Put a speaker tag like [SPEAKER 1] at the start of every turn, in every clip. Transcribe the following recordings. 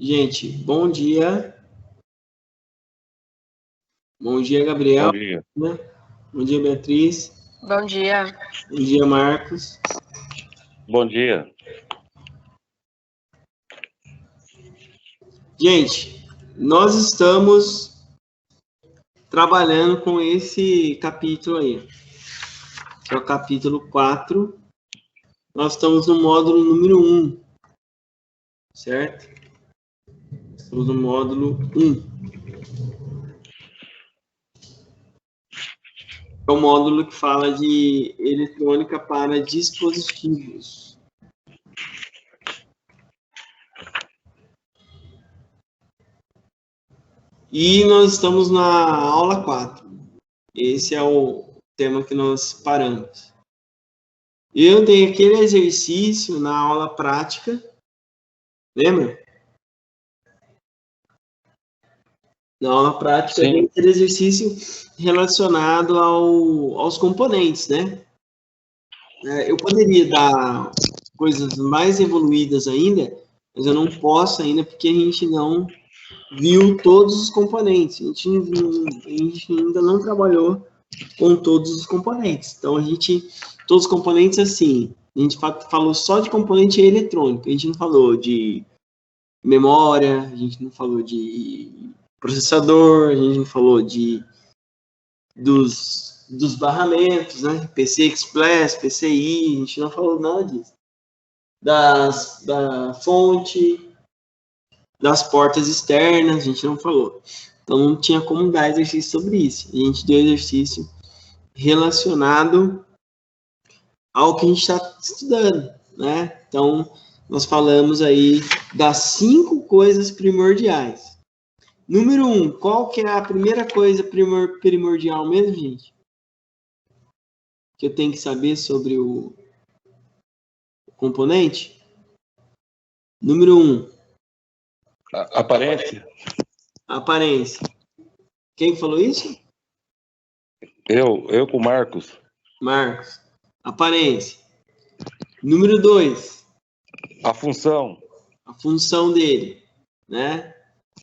[SPEAKER 1] Gente, bom dia. Bom dia, Gabriel.
[SPEAKER 2] Bom dia.
[SPEAKER 1] Bom dia, Beatriz.
[SPEAKER 3] Bom dia.
[SPEAKER 1] Bom dia, Marcos.
[SPEAKER 2] Bom dia.
[SPEAKER 1] Gente, nós estamos trabalhando com esse capítulo aí, que é o capítulo 4. Nós estamos no módulo número 1, certo? Estamos no módulo 1. É o módulo que fala de eletrônica para dispositivos. E nós estamos na aula 4. Esse é o tema que nós paramos. Eu dei aquele exercício na aula prática. Lembra? Na aula prática,
[SPEAKER 2] Sim.
[SPEAKER 1] tem aquele exercício relacionado aos componentes, né? Eu poderia dar coisas mais evoluídas ainda, mas eu não posso ainda porque a gente não viu todos os componentes. A gente ainda não trabalhou com todos os componentes. Então, todos os componentes assim, a gente falou só de componente eletrônico, a gente não falou de memória, a gente não falou de processador, a gente não falou dos barramentos, né? PC Express, PCI, a gente não falou nada disso. Da fonte, das portas externas, a gente não falou. Então, não tinha como dar exercício sobre isso. A gente deu exercício relacionado ao que a gente está estudando, né? Então, nós falamos aí das 5 coisas primordiais. Número 1, qual que é a primeira coisa primordial mesmo, gente? Que eu tenho que saber sobre o componente? Número 1.
[SPEAKER 2] Aparência.
[SPEAKER 1] Aparência. Quem falou isso?
[SPEAKER 2] Eu com o Marcos.
[SPEAKER 1] Marcos. Aparência. Número 2.
[SPEAKER 2] A função.
[SPEAKER 1] A função dele, né?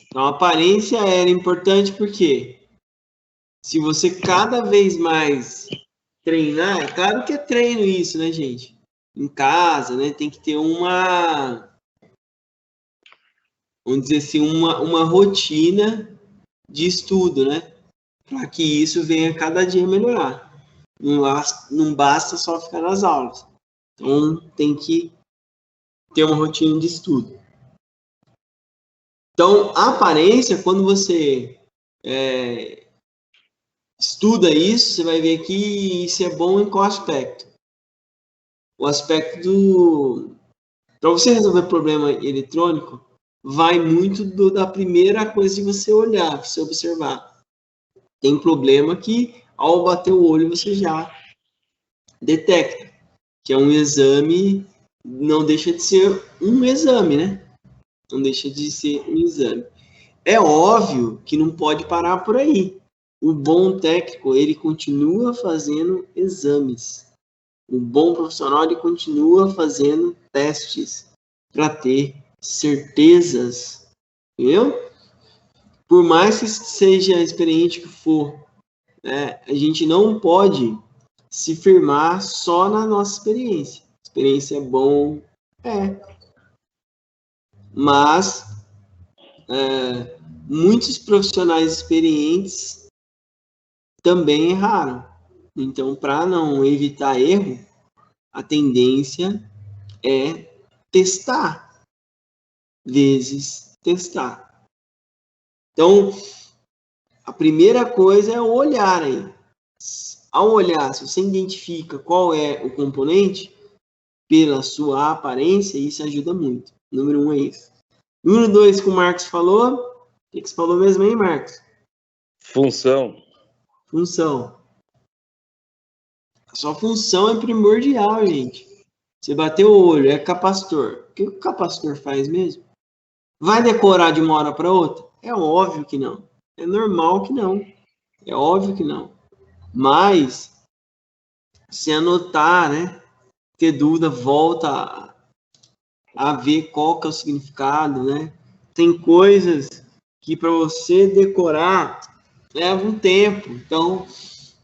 [SPEAKER 1] Então, a aparência era importante porque se você cada vez mais treinar, é claro que é treino isso, né, gente? Em casa, né? Tem que ter vamos dizer assim, uma rotina de estudo, né? Para que isso venha cada dia melhorar. Não basta só ficar nas aulas. Então, tem que ter uma rotina de estudo. Então, a aparência, quando você estuda isso, você vai ver que isso é bom em qual aspecto? O aspecto do... Para você resolver problema eletrônico, vai muito da primeira coisa de você olhar, você observar. Tem problema que, ao bater o olho, você já detecta, que é um exame, não deixa de ser um exame, né? Não deixa de ser um exame. É óbvio que não pode parar por aí. O bom técnico, ele continua fazendo exames. O bom profissional, ele continua fazendo testes para ter certezas, entendeu? Por mais que seja experiente que for, né, a gente não pode se firmar só na nossa experiência. Experiência é bom, mas muitos profissionais experientes também erraram. Então, para não evitar erro, a tendência é testar, vezes testar. Então, a primeira coisa é o olhar aí. Ao olhar, se você identifica qual é o componente, pela sua aparência, isso ajuda muito. Número 1 é isso. Número 2, que o Marcos falou. O que você falou mesmo aí, Marcos?
[SPEAKER 2] Função.
[SPEAKER 1] Função. A sua função é primordial, gente. Você bateu o olho, é capacitor. O que o capacitor faz mesmo? Vai decorar de uma hora para outra? É óbvio que não. É normal que não. É óbvio que não. Mas, se anotar, né? Ter dúvida, volta a ver qual que é o significado, né? tem coisas que para você decorar leva um tempo. Então,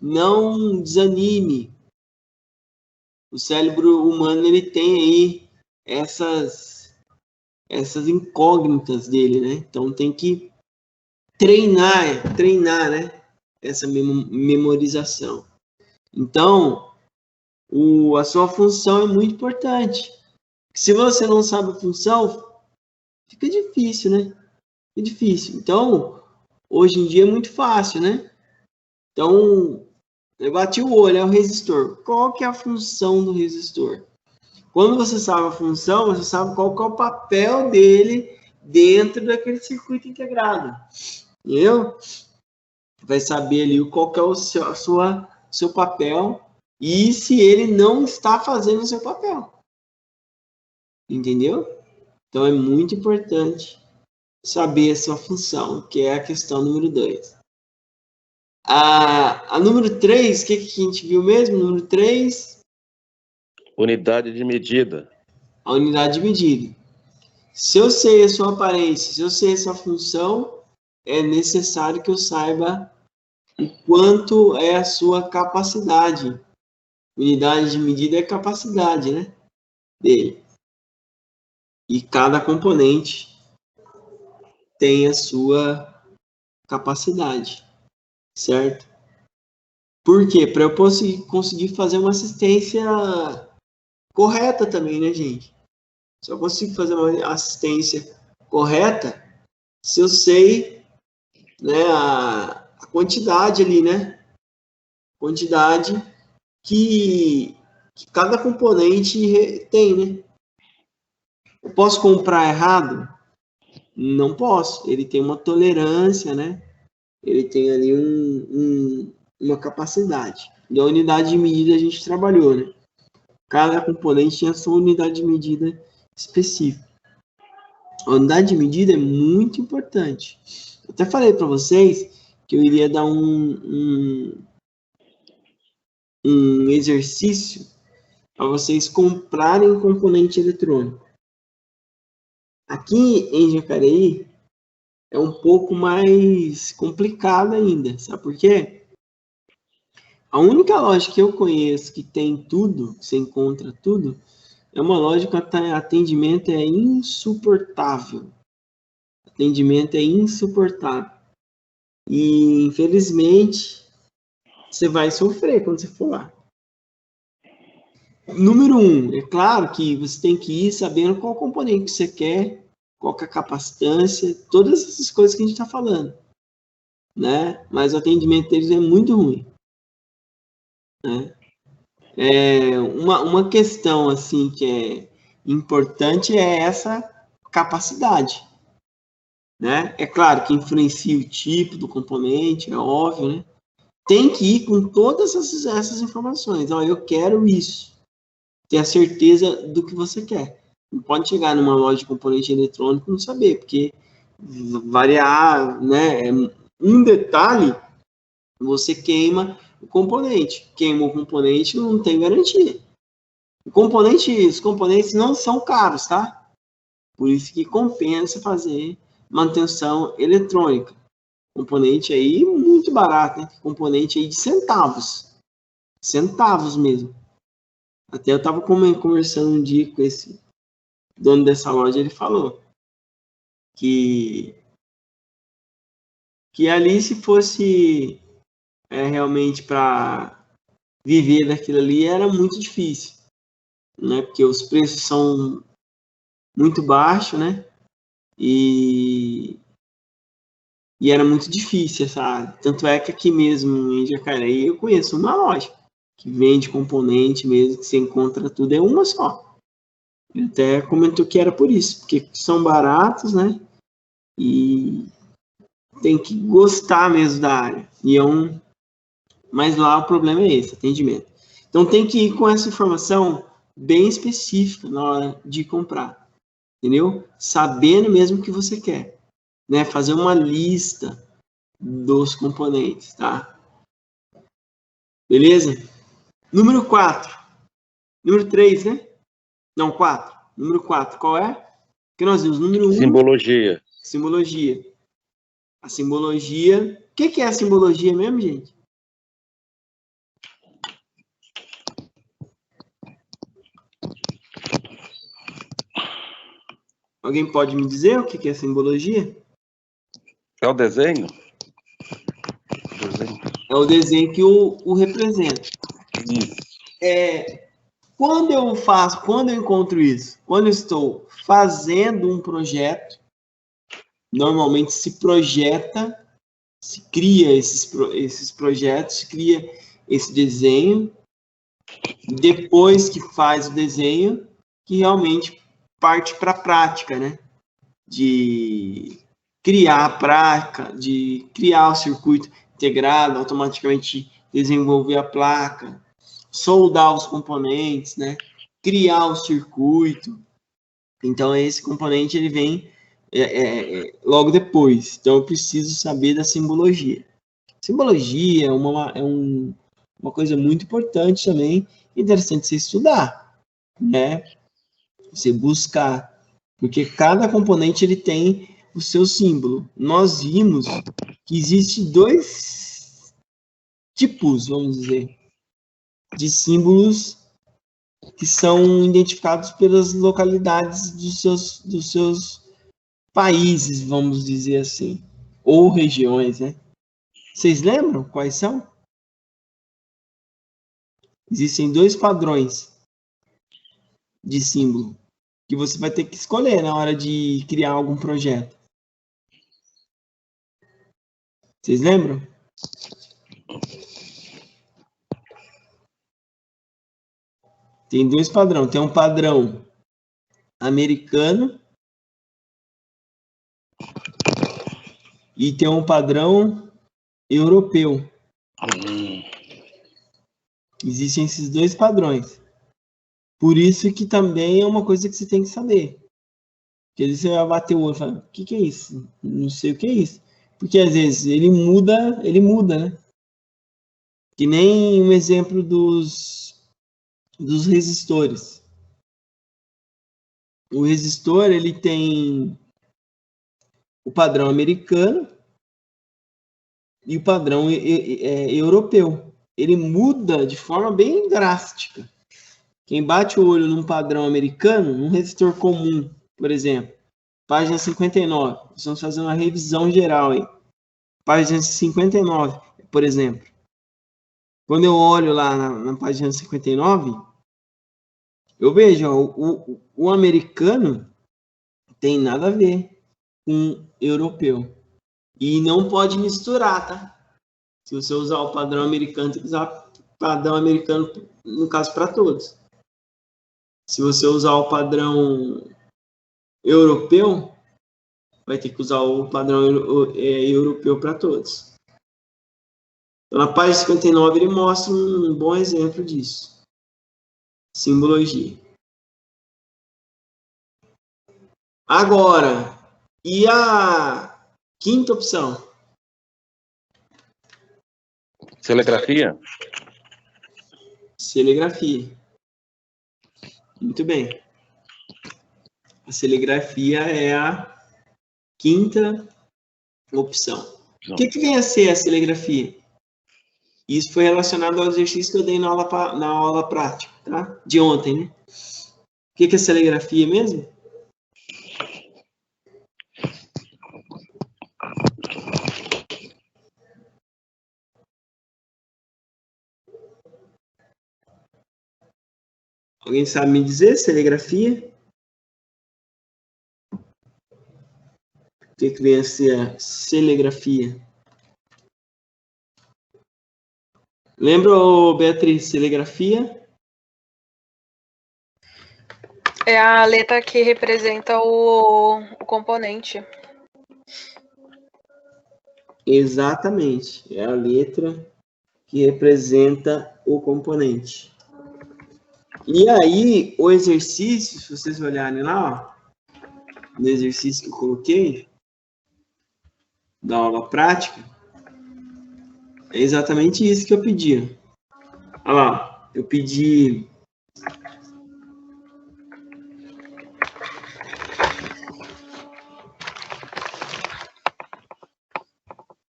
[SPEAKER 1] não desanime. O cérebro humano, ele tem aí essas incógnitas dele, né? Então, tem que treinar, né? Essa memorização. Então, a sua função é muito importante. Se você não sabe a função, fica difícil, né? Fica difícil. Então, hoje em dia é muito fácil, né? Então, eu bati o olho, é o resistor. Qual que é a função do resistor? Quando você sabe a função, você sabe qual que é o papel dele dentro daquele circuito integrado. Entendeu? Vai saber ali qual que é o seu papel e se ele não está fazendo o seu papel. Entendeu? Então, é muito importante saber a sua função, que é a questão número 2. A número 3, o que a gente viu mesmo? Número 3...
[SPEAKER 2] Unidade de medida.
[SPEAKER 1] A unidade de medida. Se eu sei a sua aparência, se eu sei a sua função, é necessário que eu saiba o quanto é a sua capacidade. Unidade de medida é capacidade, né? Dele. E cada componente tem a sua capacidade, certo? Por quê? Para eu conseguir fazer uma assistência correta também, né, gente? Se eu consigo fazer uma assistência correta, se eu sei, né, a quantidade ali, né? Quantidade que cada componente tem, né? Eu posso comprar errado? Não posso. Ele tem uma tolerância, né? Ele tem ali uma capacidade. E a unidade de medida a gente trabalhou, né? Cada componente tinha a sua unidade de medida específica. A unidade de medida é muito importante. Eu até falei para vocês que eu iria dar um exercício para vocês comprarem um componente eletrônico. Aqui em Jacareí é um pouco mais complicado ainda, sabe por quê? A única loja que eu conheço que tem tudo, que você encontra tudo, é uma loja que o atendimento é insuportável. Atendimento é insuportável. E, infelizmente, você vai sofrer quando você for lá. Número 1, é claro que você tem que ir sabendo qual componente que você quer, qual que é a capacitância, todas essas coisas que a gente está falando, né? Mas o atendimento deles é muito ruim, né? Uma questão assim que é importante é essa capacidade, né? É claro que influencia o tipo do componente, é óbvio, né? Tem que ir com todas essas informações. Ó, eu quero isso. Ter a certeza do que você quer. Não pode chegar numa loja de componente eletrônico e não saber, porque variar, né? Um detalhe, você queima o componente. Queima o componente, não tem garantia. Os componentes não são caros, tá? Por isso que compensa fazer manutenção eletrônica. Componente aí muito barato, né? Componente aí de centavos. Centavos mesmo. Até eu estava conversando um dia com esse dono dessa loja, ele falou que ali, se fosse realmente para viver daquilo ali, era muito difícil, né? Porque os preços são muito baixos, né? E era muito difícil, sabe? Tanto é que aqui mesmo em Jacareí eu conheço uma loja que vende componente mesmo, que você encontra tudo, é uma só. Ele até comentou que era por isso, porque são baratos, né? E tem que gostar mesmo da área. Mas lá o problema é esse, atendimento. Então tem que ir com essa informação bem específica na hora de comprar, entendeu? Sabendo mesmo o que você quer, né? Fazer uma lista dos componentes, tá? Beleza? Número 4. Número 3, né? Não, 4. Número 4, qual é? Que nós vimos número 1.
[SPEAKER 2] Simbologia.
[SPEAKER 1] Simbologia. A simbologia... O que é a simbologia mesmo, gente? Alguém pode me dizer o que é simbologia?
[SPEAKER 2] É o desenho?
[SPEAKER 1] É o desenho que o representa.
[SPEAKER 2] Isso.
[SPEAKER 1] Quando eu encontro isso? Quando eu estou fazendo um projeto, normalmente se projeta, se cria esses projetos, se cria esse desenho, depois que faz o desenho, que realmente parte para a prática, né? De criar a placa, de criar o circuito integrado, automaticamente desenvolver a placa, soldar os componentes, né? Criar o circuito. Então, esse componente ele vem logo depois. Então, eu preciso saber da simbologia. Simbologia é uma coisa muito importante também, interessante você estudar, né? Você buscar, porque cada componente ele tem o seu símbolo. Nós vimos que existe 2 tipos, vamos dizer, de símbolos que são identificados pelas localidades dos seus países, vamos dizer assim, ou regiões, né? Vocês lembram quais são? Existem 2 padrões de símbolo que você vai ter que escolher na hora de criar algum projeto. Vocês lembram? Tem 2 padrões. Tem um padrão americano e tem um padrão europeu. Existem esses 2 padrões. Por isso que também é uma coisa que você tem que saber. Porque às vezes você vai bater o olho e fala, o que é isso? Não sei o que é isso. Porque às vezes ele muda, né? Que nem um exemplo dos resistores. O resistor, ele tem o padrão americano e o padrão europeu. Ele muda de forma bem drástica. Quem bate o olho num padrão americano, num resistor comum, por exemplo, página 59, estamos fazendo uma revisão geral aí. Página 59, por exemplo. Quando eu olho lá na página 59, eu vejo, ó, o americano tem nada a ver com o europeu. E não pode misturar, tá? Se você usar o padrão americano, tem que usar o padrão americano, no caso, para todos. Se você usar o padrão europeu, vai ter que usar o padrão europeu para todos. Então, na página 59, ele mostra um bom exemplo disso. Simbologia. Agora, e a quinta opção?
[SPEAKER 2] Celegrafia?
[SPEAKER 1] Celegrafia. Muito bem. A celegrafia é a quinta opção. O que vem a ser a celegrafia? Isso foi relacionado ao exercício que eu dei na aula prática, tá? De ontem, né? O que é celegrafia mesmo? Alguém sabe me dizer celegrafia? O que vem a ser a celegrafia? Lembra, Beatriz, celegrafia?
[SPEAKER 3] É a letra que representa o componente.
[SPEAKER 1] Exatamente. É a letra que representa o componente. E aí, o exercício, se vocês olharem lá, ó, no exercício que eu coloquei, da aula prática, é exatamente isso que eu pedi. Olha lá, eu pedi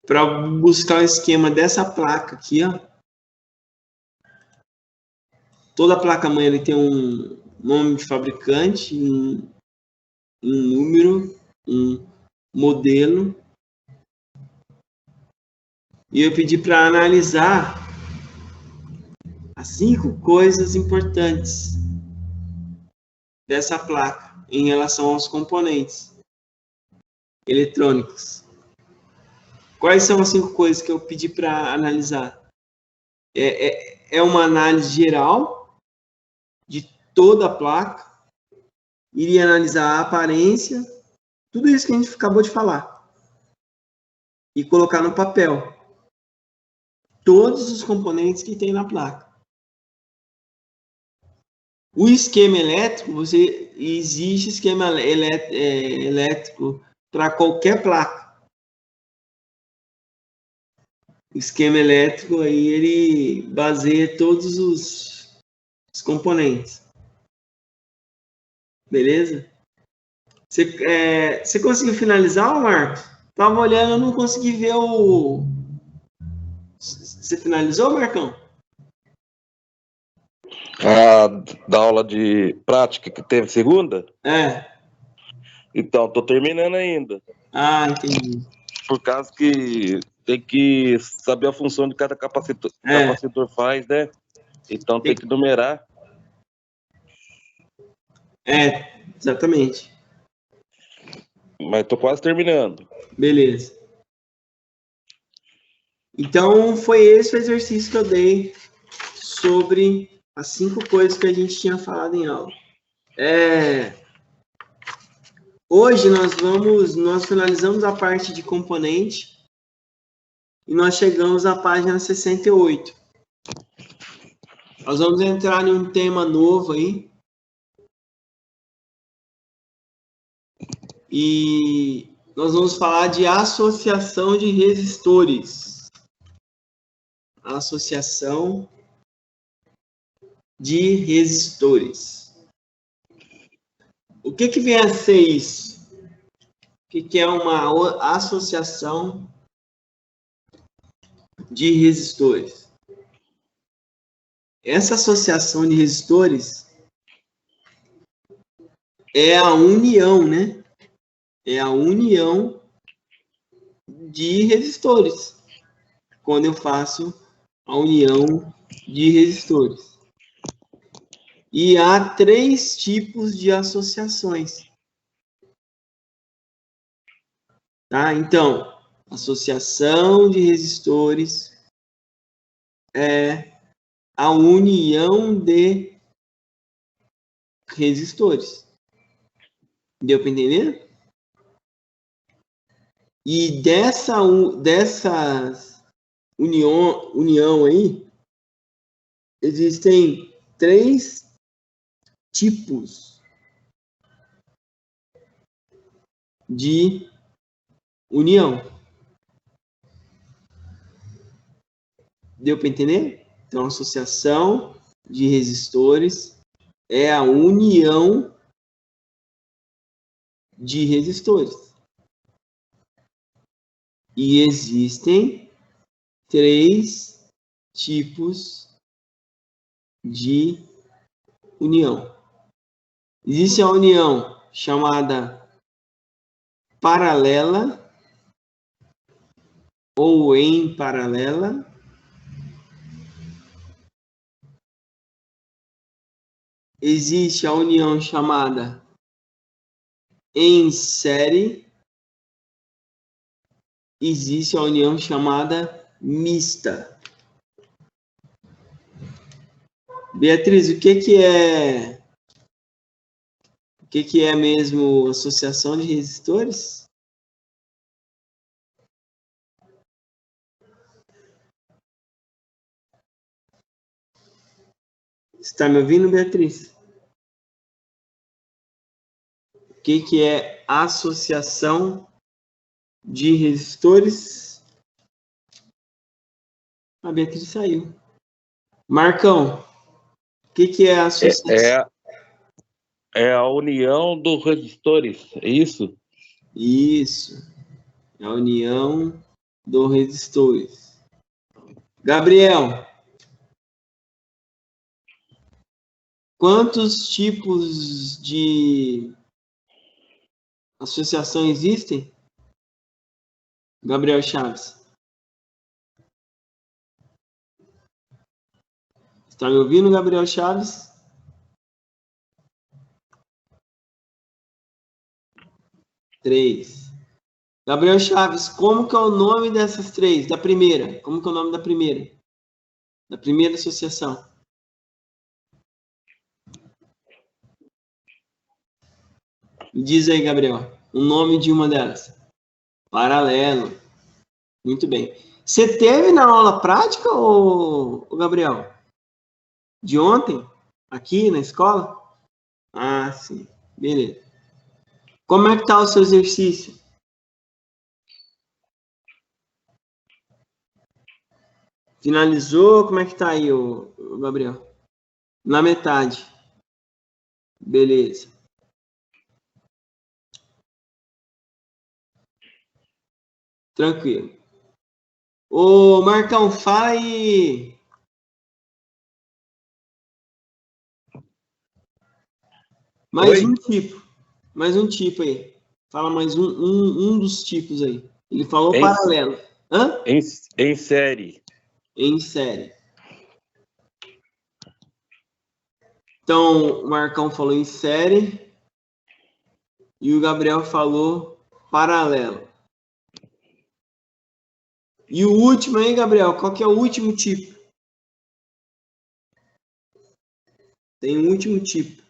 [SPEAKER 1] para buscar o esquema dessa placa aqui, ó. Toda placa-mãe ele tem um nome de fabricante, um número, um modelo. E eu pedi para analisar as 5 coisas importantes dessa placa em relação aos componentes eletrônicos. Quais são as 5 coisas que eu pedi para analisar? É uma análise geral de toda a placa, iria analisar a aparência, tudo isso que a gente acabou de falar, e colocar no papel todos os componentes que tem na placa. O esquema elétrico, existe esquema elétrico para qualquer placa. O esquema elétrico aí ele baseia todos os componentes. Beleza? Você conseguiu finalizar, Marcos? Tava olhando, eu não consegui ver o... Você finalizou, Marcão?
[SPEAKER 2] Da aula de prática que teve segunda?
[SPEAKER 1] É.
[SPEAKER 2] Então, tô terminando ainda.
[SPEAKER 1] Ah, entendi.
[SPEAKER 2] Por causa que tem que saber a função de cada capacitor, faz, né? Então tem que numerar.
[SPEAKER 1] Exatamente.
[SPEAKER 2] Mas tô quase terminando.
[SPEAKER 1] Beleza. Então, foi esse o exercício que eu dei sobre as 5 coisas que a gente tinha falado em aula. Hoje nós finalizamos a parte de componente e nós chegamos à página 68. Nós vamos entrar em um tema novo aí. E nós vamos falar de associação de resistores. Associação de resistores. O que vem a ser isso? O que é uma associação de resistores? Essa associação de resistores é a união, né? É a união de resistores. Quando eu faço a união de resistores. E há 3 tipos de associações. Tá? Então, associação de resistores é a união de resistores. Deu para entender? E dessa união aí, existem 3 tipos de união. Deu para entender? Então, associação de resistores é a união de resistores. E existem 3 tipos de união. Existe a união chamada paralela ou em paralela. Existe a união chamada em série. Existe a união chamada mista. Beatriz, o que é mesmo associação de resistores? Está me ouvindo, Beatriz? O que é associação de resistores? A Beatriz saiu. Marcão, o que é associação?
[SPEAKER 2] É a união dos resistores, é isso?
[SPEAKER 1] Isso. É a união dos resistores. Gabriel, quantos tipos de associação existem? Gabriel Chaves. Está me ouvindo, Gabriel Chaves? Três. Gabriel Chaves, como que é o nome dessas três? Da primeira. Como que é o nome da primeira? Da primeira associação. Diz aí, Gabriel, o nome de uma delas. Paralelo. Muito bem. Você teve na aula prática, ô Gabriel? De ontem? Aqui na escola? Ah, sim. Beleza. Como é que tá o seu exercício? Finalizou? Como é que tá aí, ô Gabriel? Na metade. Beleza. Tranquilo. Ô, Marcão, fala aí. Mais
[SPEAKER 2] Oi?
[SPEAKER 1] um tipo. Mais um tipo aí. Fala mais um dos tipos aí. Ele falou paralelo. Hã?
[SPEAKER 2] Em série.
[SPEAKER 1] Em série. Então, o Marcão falou em série. E o Gabriel falou paralelo. E o último aí, Gabriel, qual que é o último tipo? Tem um último tipo.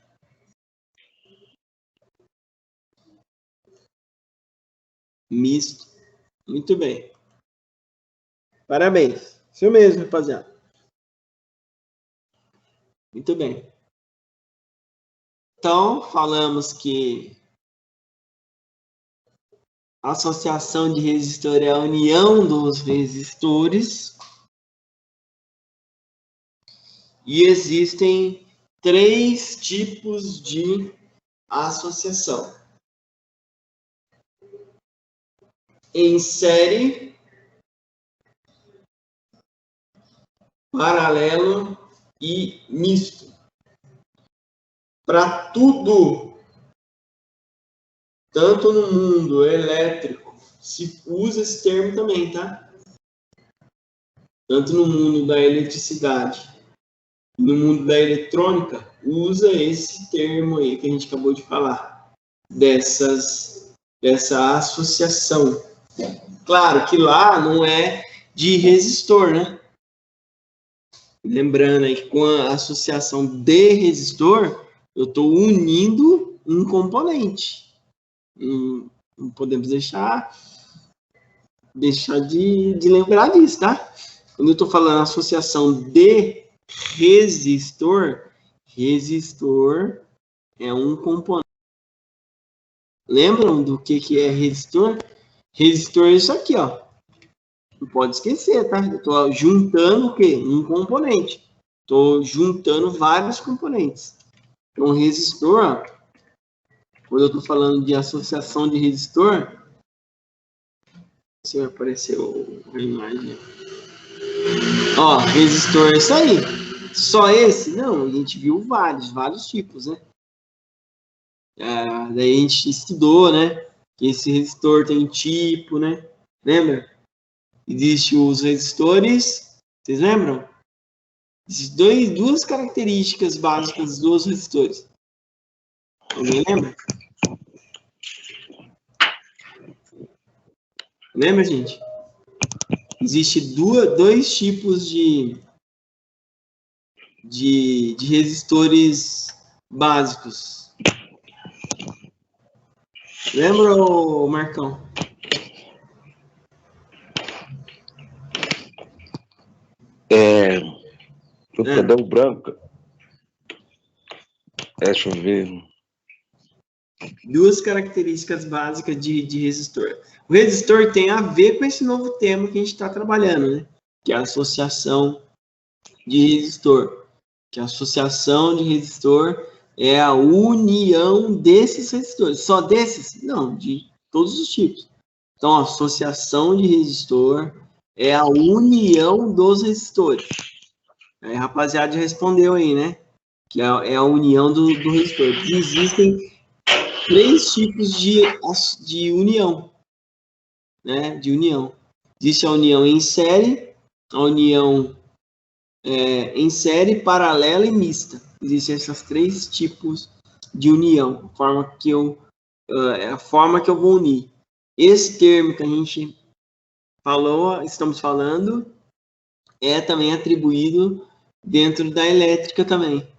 [SPEAKER 1] Misto. Muito bem. Parabéns. Isso mesmo, rapaziada. Muito bem. Então, falamos que a associação de resistor é a união dos resistores. E existem três tipos de associação: em série, paralelo e misto. Para tudo, tanto no mundo elétrico, se usa esse termo também, tá? Tanto no mundo da eletricidade, no mundo da eletrônica, usa esse termo aí que a gente acabou de falar, dessa associação. Claro que lá não é de resistor, né? Lembrando aí que com a associação de resistor, eu estou unindo um componente. Não podemos deixar de lembrar disso, tá? Quando eu estou falando associação de resistor, resistor é um componente. Lembram do que é resistor? Resistor é isso aqui, ó. Não pode esquecer, tá? Eu estou juntando o quê? Um componente. Estou juntando vários componentes. Então, resistor, ó, quando eu estou falando de associação de resistor, se vai aparecer a imagem. Ó, resistor é isso aí. Só esse? Não, a gente viu vários tipos, né? Daí a gente estudou, né? Que esse resistor tem tipo, né? Lembra? Existem os resistores, vocês lembram? Existem duas características básicas dos resistores. Alguém lembra? Lembra, gente? Existem dois tipos de resistores básicos. Lembra, Marcão?
[SPEAKER 2] Deu branco. Deixa eu ver.
[SPEAKER 1] Duas características básicas de resistor. O resistor tem a ver com esse novo tema que a gente está trabalhando, né? Que é a associação de resistor. Que a associação de resistor é a união desses resistores. Só desses? Não, de todos os tipos. Então, a associação de resistor é a união dos resistores. Aí, rapaziada, já respondeu aí, né? Que é a união do resistor. Existem 3 tipos de união, né? De união. Existe a união em série, a união em série, paralela e mista. Existem esses 3 tipos de união, a forma que eu vou unir. Esse termo que a gente estamos falando, é também atribuído dentro da elétrica também,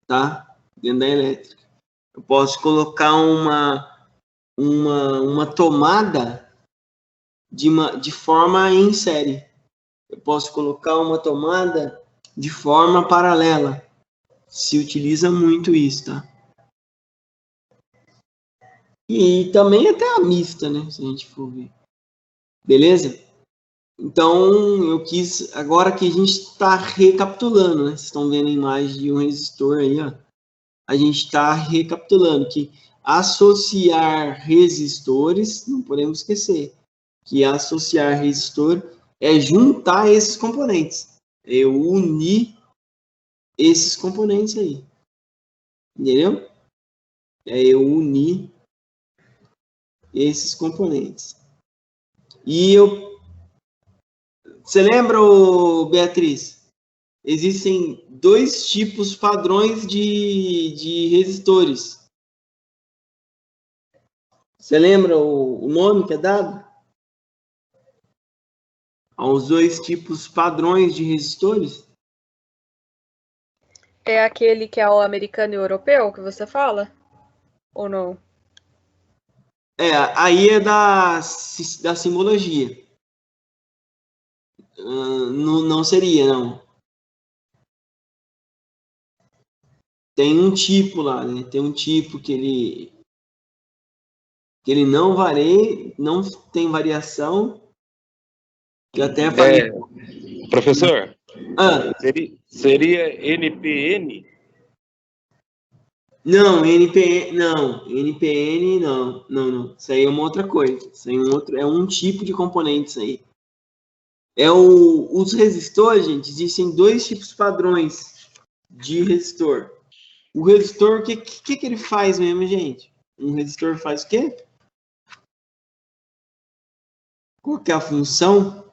[SPEAKER 1] tá? Dentro da elétrica. Eu posso colocar uma tomada de forma em série. Eu posso colocar uma tomada de forma paralela. Se utiliza muito isso, tá? E também até a mista, né? Se a gente for ver. Beleza? Então, eu quis... Agora que a gente está recapitulando, né? Vocês estão vendo a imagem de um resistor aí, ó. A gente está recapitulando que associar resistores, não podemos esquecer, que associar resistor é juntar esses componentes. É eu unir esses componentes aí. Entendeu? É eu unir esses componentes. E você lembra, Beatriz? Existem 2 tipos padrões de resistores. Você lembra o nome que é dado? Aos 2 tipos padrões de resistores?
[SPEAKER 3] É aquele que é o americano e o europeu que você fala? Ou não?
[SPEAKER 1] Aí é da simbologia. Não seria, não. Tem um tipo lá, né? Tem um tipo que ele não varia, não tem variação. Que até falei.
[SPEAKER 2] Professor,
[SPEAKER 1] Ah,
[SPEAKER 2] seria NPN?
[SPEAKER 1] não, NPN não. Isso aí é uma outra coisa. Isso aí é um tipo de componente, isso aí. Os resistores, gente, existem 2 tipos padrões de resistor. O resistor, o que ele faz mesmo, gente? Um resistor faz o quê? Qual que é a função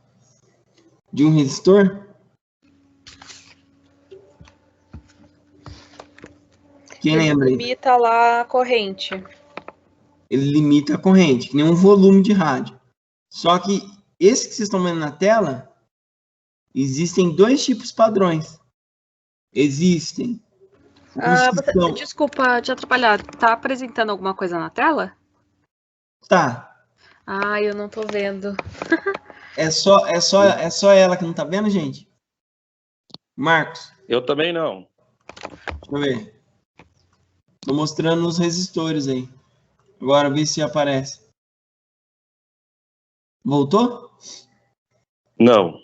[SPEAKER 1] de um resistor? Quem lembra aí?
[SPEAKER 3] Ele limita lá a corrente.
[SPEAKER 1] Ele limita a corrente, que nem um volume de rádio. Só que esse que vocês estão vendo na tela, existem 2 tipos padrões. Existem.
[SPEAKER 3] Desculpa te atrapalhar. Tá apresentando alguma coisa na tela?
[SPEAKER 1] Tá.
[SPEAKER 3] Eu não tô vendo.
[SPEAKER 1] É só ela que não tá vendo, gente? Marcos?
[SPEAKER 2] Eu também não.
[SPEAKER 1] Deixa eu ver. Tô mostrando os resistores aí. Agora, vê se aparece. Voltou?
[SPEAKER 2] Não.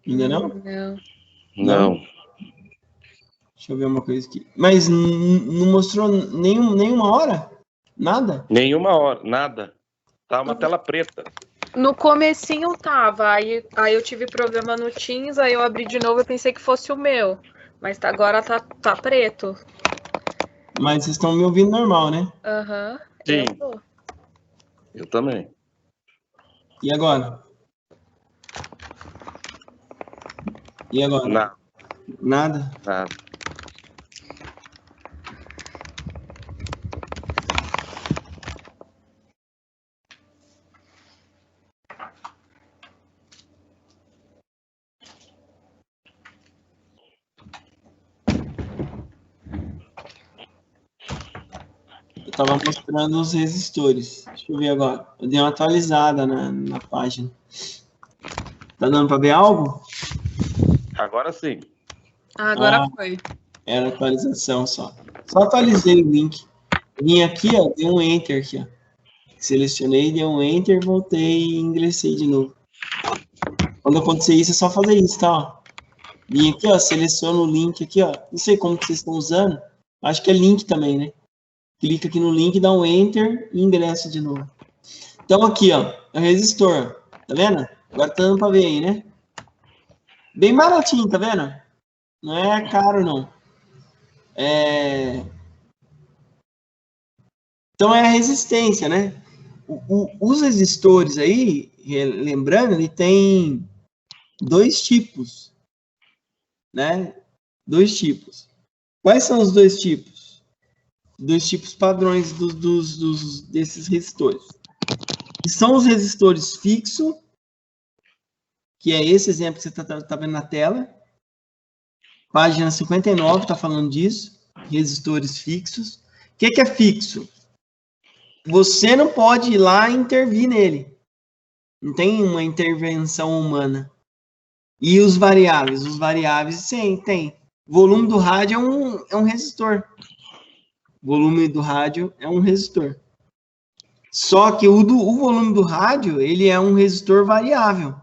[SPEAKER 1] Ainda não?
[SPEAKER 2] Não.
[SPEAKER 1] Deixa eu ver uma coisa aqui. Mas não mostrou nenhuma hora? Nada?
[SPEAKER 2] Nenhuma hora, nada. Tá uma tela preta.
[SPEAKER 3] No comecinho tava, aí eu tive problema no Teams, aí eu abri de novo e pensei que fosse o meu. Mas agora tá preto.
[SPEAKER 1] Mas vocês estão me ouvindo normal, né?
[SPEAKER 3] Aham.
[SPEAKER 2] Sim. Eu também.
[SPEAKER 1] E agora?
[SPEAKER 2] Não.
[SPEAKER 1] Nada?
[SPEAKER 2] Nada.
[SPEAKER 1] Eu tava mostrando os resistores. Deixa eu ver agora. Eu dei uma atualizada na página. Tá dando para ver algo?
[SPEAKER 2] Agora sim.
[SPEAKER 3] Agora foi.
[SPEAKER 1] Era atualização só. Só atualizei o link. Vim aqui, ó, dei um enter aqui, ó. Selecionei, dei um enter, voltei e ingressei de novo. Quando acontecer isso, é só fazer isso, tá? Ó. Vim aqui, ó, seleciono o link aqui, ó. Não sei como que vocês estão usando. Acho que é link também, né? Clica aqui no link, dá um enter e ingressa de novo. Então aqui, ó, é o resistor. Tá vendo? Agora tá dando pra ver aí, né? Bem baratinho, tá vendo? Não é caro, não. Então é a resistência, né? Os resistores aí, lembrando, ele tem dois tipos, né? Dois tipos. Quais são os dois tipos? Dois tipos padrões desses resistores. Que são os resistores fixos, que é esse exemplo que você tá vendo na tela. Página 59 está falando disso. Resistores fixos. O que é fixo? Você não pode ir lá e intervir nele. Não tem uma intervenção humana. E os variáveis? Os variáveis, sim, tem. Volume do rádio é um resistor. Volume do rádio é um resistor. Só que o volume do rádio, ele é um resistor variável.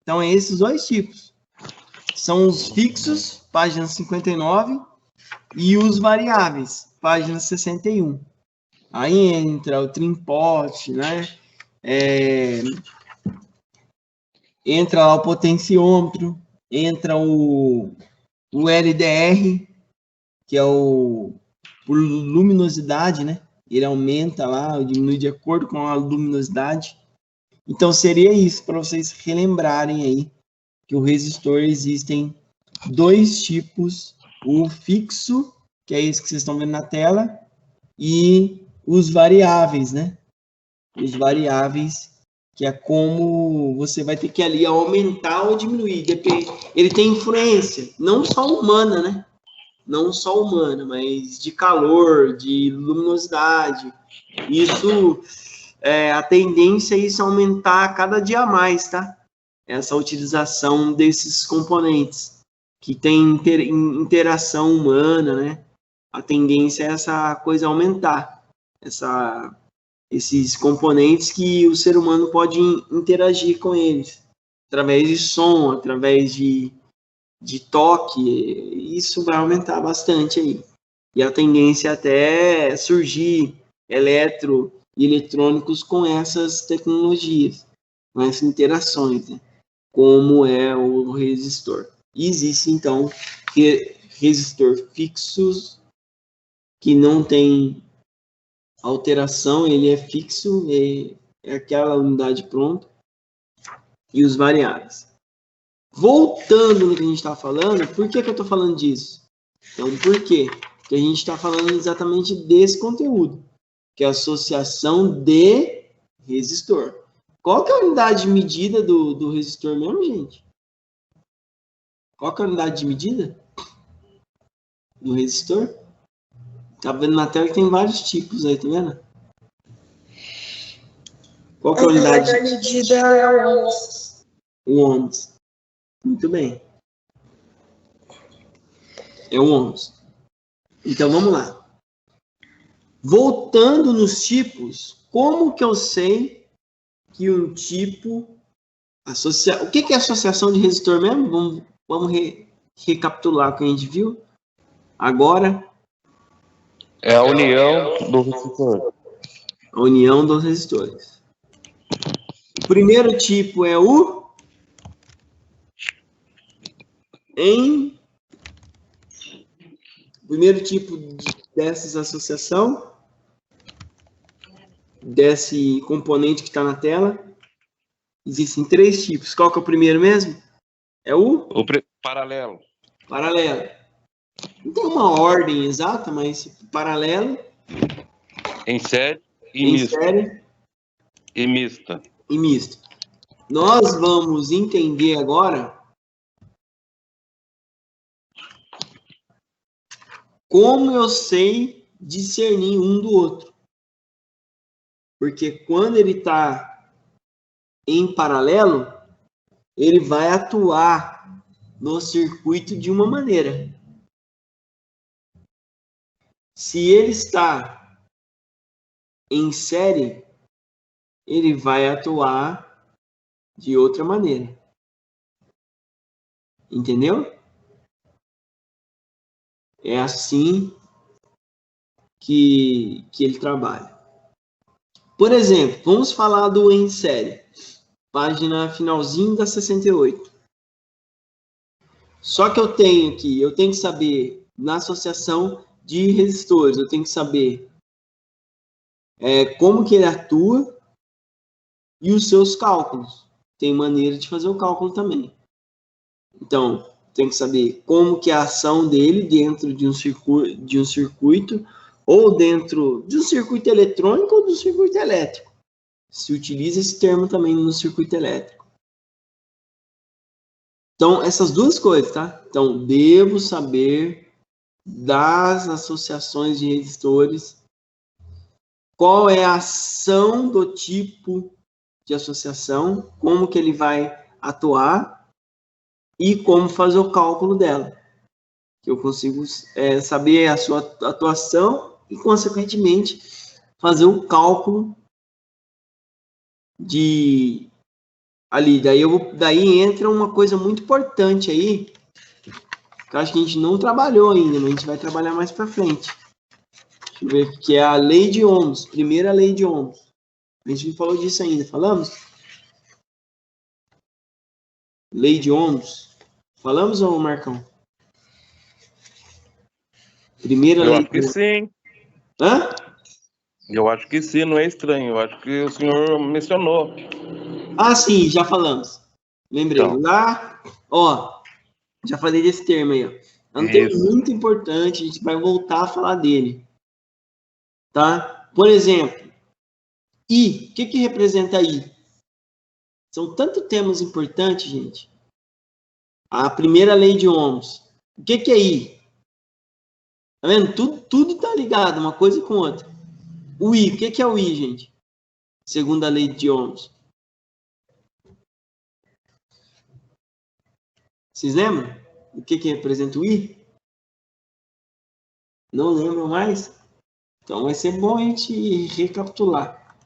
[SPEAKER 1] Então, é esses dois tipos. São os fixos, página 59, e os variáveis, página 61. Aí entra o trim-pot, né? Entra lá o potenciômetro, entra o LDR, que é por luminosidade, né? Ele aumenta lá, diminui de acordo com a luminosidade. Então, seria isso, para vocês relembrarem aí, que o resistor existem dois tipos, o fixo, que é esse que vocês estão vendo na tela, e os variáveis, né? Os variáveis, que é como você vai ter que ali aumentar ou diminuir. Ele tem influência, não só humana, né? Não só humana, mas de calor, de luminosidade. Isso, a tendência é isso aumentar cada dia mais, tá? Essa utilização desses componentes que tem interação humana, né? A tendência é essa coisa aumentar, esses componentes que o ser humano pode interagir com eles, através de som, através de toque, isso vai aumentar bastante aí. E a tendência até é surgir e eletrônicos com essas tecnologias, com essas interações, né? Como é o resistor. E existe, então, resistor fixos, que não tem alteração, ele é fixo, é aquela unidade pronta, e os variáveis. Voltando no que a gente está falando, por que eu estou falando disso? Então, por quê? Porque a gente está falando exatamente desse conteúdo, que é a associação de resistor. Qual que é a unidade de medida do resistor mesmo, gente? Qual que é a unidade de medida do resistor? Tá vendo na tela que tem vários tipos aí, tá vendo? Qual que é a unidade de medida? É o ohms. O ohms. Muito bem. É o ohms. Então, vamos lá. Voltando nos tipos, como que eu sei que um tipo... O que é associação de resistor mesmo? Vamos recapitular o que a gente viu. Agora...
[SPEAKER 2] É a união do resistor.
[SPEAKER 1] A união dos resistores. O primeiro tipo é o... O primeiro tipo dessa associação, desse componente que está na tela, existem três tipos. Qual que é o primeiro mesmo? É o
[SPEAKER 2] paralelo.
[SPEAKER 1] Paralelo. Não tem uma ordem exata, mas paralelo.
[SPEAKER 2] Em série e
[SPEAKER 1] em
[SPEAKER 2] mista.
[SPEAKER 1] Série
[SPEAKER 2] e mista.
[SPEAKER 1] E misto. Nós vamos entender agora como eu sei discernir um do outro. Porque quando ele está em paralelo, ele vai atuar no circuito de uma maneira. Se ele está em série, ele vai atuar de outra maneira. Entendeu? É assim que ele trabalha. Por exemplo, vamos falar do em série. Página finalzinho da 68. Só que eu tenho que saber, na associação de resistores, eu tenho que saber como que ele atua e os seus cálculos. Tem maneira de fazer o cálculo também. Então, tem que saber como que é a ação dele dentro de um circuito ou dentro de um circuito eletrônico ou do circuito elétrico. Se utiliza esse termo também no circuito elétrico. Então, essas duas coisas, tá? Então, devo saber das associações de resistores, qual é a ação do tipo de associação, como que ele vai atuar e como fazer o cálculo dela. Que eu consigo saber a sua atuação e, consequentemente, fazer o cálculo de ali. Daí entra uma coisa muito importante aí, que eu acho que a gente não trabalhou ainda, mas a gente vai trabalhar mais para frente. Deixa eu ver, que é a lei de Ohms, primeira lei de Ohms. A gente não falou disso ainda, falamos? Lei de Ohms. Falamos, ou Marcão? Primeira lei.
[SPEAKER 2] Eu acho que sim.
[SPEAKER 1] Hã?
[SPEAKER 2] Eu acho que sim, não é estranho. Eu acho que o senhor mencionou.
[SPEAKER 1] Ah, sim, já falamos. Lembrei.
[SPEAKER 2] Então.
[SPEAKER 1] Lá, ó, já falei desse termo aí, ó. É um termo muito importante, a gente vai voltar a falar dele. Tá? Por exemplo, I. O que representa I? São tantos temas importantes, gente. A primeira lei de Ohms. O que é I? Tá vendo? Tudo tá ligado, uma coisa com outra. O I. O que é o I, gente? Segundo a lei de Ohms. Vocês lembram? O que representa o I? Não lembram mais? Então vai ser bom a gente recapitular.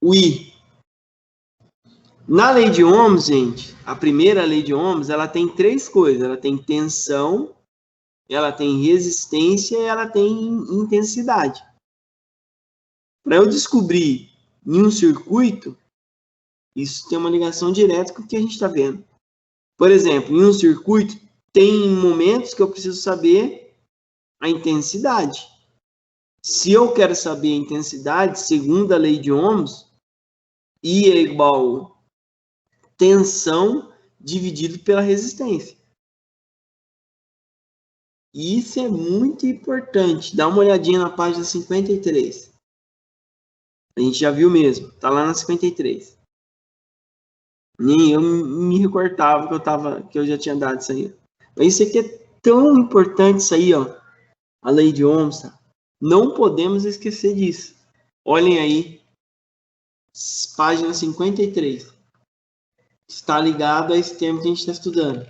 [SPEAKER 1] O I. Na lei de Ohms, gente, a primeira lei de Ohms, ela tem três coisas. Ela tem tensão, ela tem resistência e ela tem intensidade. Para eu descobrir em um circuito, isso tem uma ligação direta com o que a gente está vendo. Por exemplo, em um circuito, tem momentos que eu preciso saber a intensidade. Se eu quero saber a intensidade, segundo a lei de Ohms, I é igual tensão dividido pela resistência. Isso é muito importante. Dá uma olhadinha na página 53. A gente já viu mesmo. Tá lá na 53. Nem eu me recortava que eu já tinha dado isso aí. Mas isso aqui é tão importante, isso aí, ó. A lei de Ohms. Tá? Não podemos esquecer disso. Olhem aí. Página 53. Está ligado a esse termo que a gente está estudando.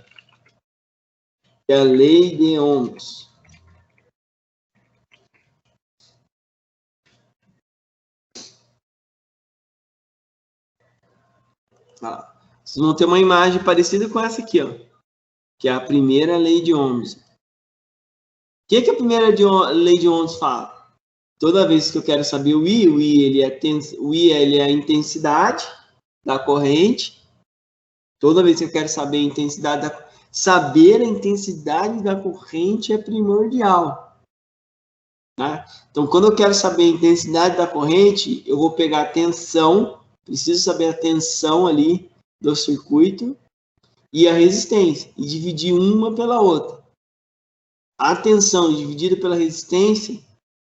[SPEAKER 1] É a lei de Ohms. Vocês vão ter uma imagem parecida com essa aqui, ó, que é a primeira lei de Ohms. O que a primeira lei de Ohms fala? Toda vez que eu quero saber o I ele é a intensidade da corrente. Toda vez que eu quero saber a intensidade saber a intensidade da corrente é primordial. Tá? Então, quando eu quero saber a intensidade da corrente, eu vou pegar a tensão, preciso saber a tensão ali do circuito e a resistência, e dividir uma pela outra. A tensão dividida pela resistência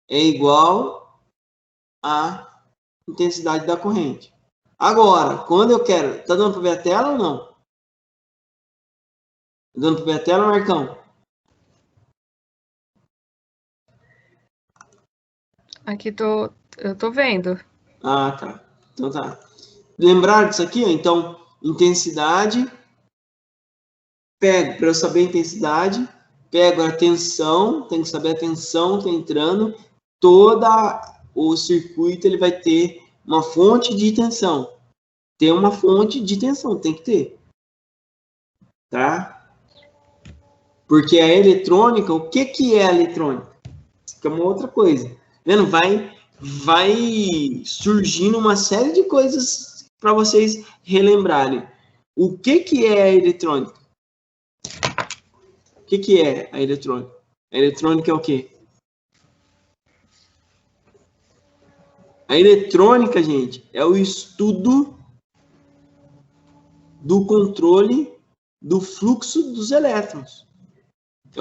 [SPEAKER 1] é igual à intensidade da corrente. Agora, quando eu quero... Tá dando para ver a tela ou não? Tá dando para ver a tela, Marcão?
[SPEAKER 3] Aqui eu tô vendo.
[SPEAKER 1] Ah, tá. Então tá. Lembrar disso aqui? Ó? Então, intensidade... Pego, para eu saber a intensidade, pego a tensão, tenho que saber a tensão que está entrando, todo o circuito ele vai ter uma fonte de tensão. Tem uma fonte de tensão, tem que ter. Tá? Porque a eletrônica, o que é a eletrônica? Isso aqui é uma outra coisa. Vendo? vai surgindo uma série de coisas para vocês relembrarem. O que é a eletrônica? O que é a eletrônica? A eletrônica é o quê? A eletrônica, gente, é o estudo do controle do fluxo dos elétrons. É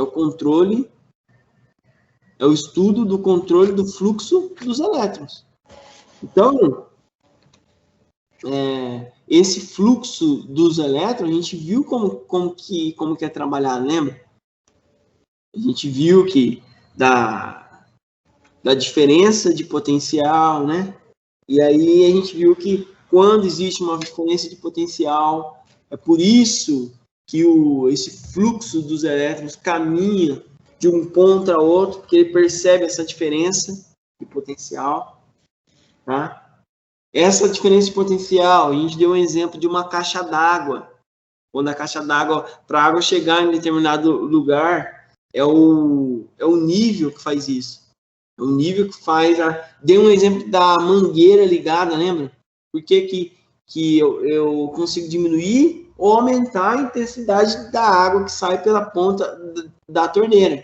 [SPEAKER 1] o estudo do controle do fluxo dos elétrons. Então, esse fluxo dos elétrons, a gente viu como que é trabalhado, lembra? A gente viu que da diferença de potencial, né? E aí a gente viu que quando existe uma diferença de potencial, é por isso que esse fluxo dos elétrons caminha de um ponto a outro, porque ele percebe essa diferença de potencial, tá? Essa diferença de potencial, a gente deu um exemplo de uma caixa d'água. Quando a caixa d'água, para a água chegar em determinado lugar, é o nível que faz isso. É o nível que faz... Dei um exemplo da mangueira ligada, lembra? Por que eu consigo diminuir ou aumentar a intensidade da água que sai pela ponta da torneira?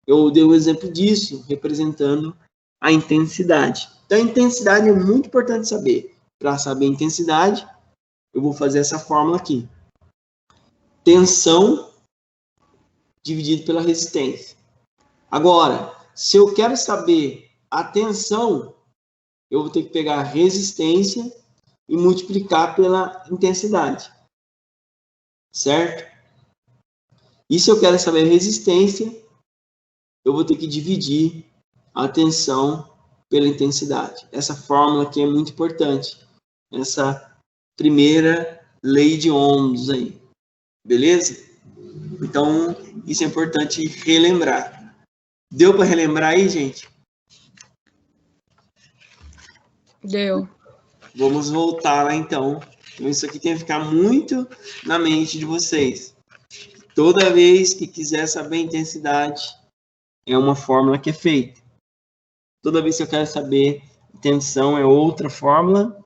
[SPEAKER 1] Eu dei um exemplo disso, representando a intensidade. Então, a intensidade é muito importante saber. Para saber a intensidade, eu vou fazer essa fórmula aqui. Tensão dividido pela resistência. Agora, se eu quero saber a tensão, eu vou ter que pegar a resistência e multiplicar pela intensidade. Certo? E se eu quero saber a resistência, eu vou ter que dividir a tensão pela intensidade. Essa fórmula aqui é muito importante. Essa primeira lei de Ohms aí. Beleza? Então, isso é importante relembrar. Deu para relembrar aí, gente?
[SPEAKER 3] Deu.
[SPEAKER 1] Vamos voltar lá, então. Então, isso aqui tem que ficar muito na mente de vocês. Toda vez que quiser saber a intensidade, é uma fórmula que é feita. Toda vez que eu quero saber a tensão, é outra fórmula.